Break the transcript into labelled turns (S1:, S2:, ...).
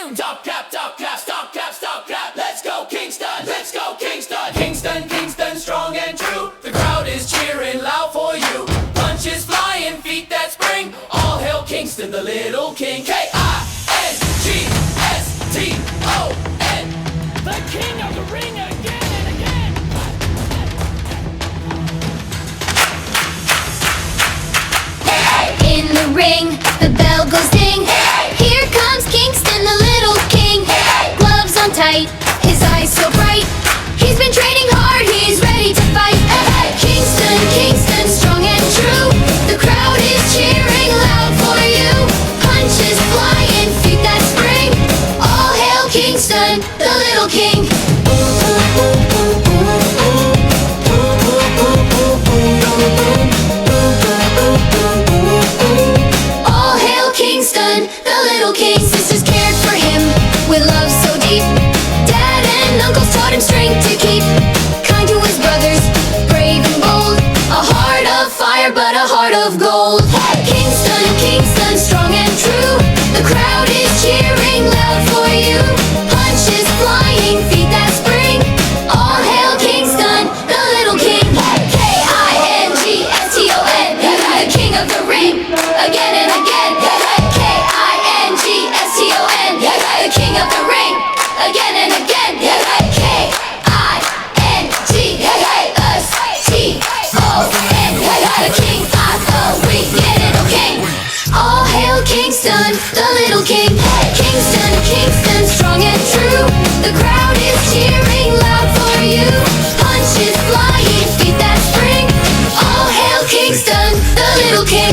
S1: tune. Stop clap, stop clap, stop clap, stop clap. Let's go Kingston, let's go Kingston. Kingston, Kingston, strong and true. The crowd is cheering loud for you. Punches flying, feet that spring. All hail Kingston, the little king. Kingston, the king of the ring again and again.
S2: In the ring, the bell goes ding. Here comes Kingston, the little king. Gloves on tight, his eyes so bright. He's been training hard, he's ready to fight. Kingston, Kingston, strong and true. The crowd is cheering loud for you. Punches flying, feet that spring. All hail Kingston, the little king. All hail Kingston, the little king. Sisters cared for him with love so deep. Dad and uncles taught him strength to keep. Kind to his brothers, brave and bold. A heart of fire but a heart of gold. Kingston, Kingston, strong and true. The crowd is cheering loud for you. Punches flying, feet that spring. All hail Kingston, the little king. Kingston, the king of the ring. Again and again. Kingston, the king of the ring. Again and again. Kingston, the king of the ring. Get it, okay? All hail Kingston, the little king. Kingston, Kingston, strong and true. The crowd is cheering loud for you. Punches flying, feet that spring. All hail Kingston, the little king.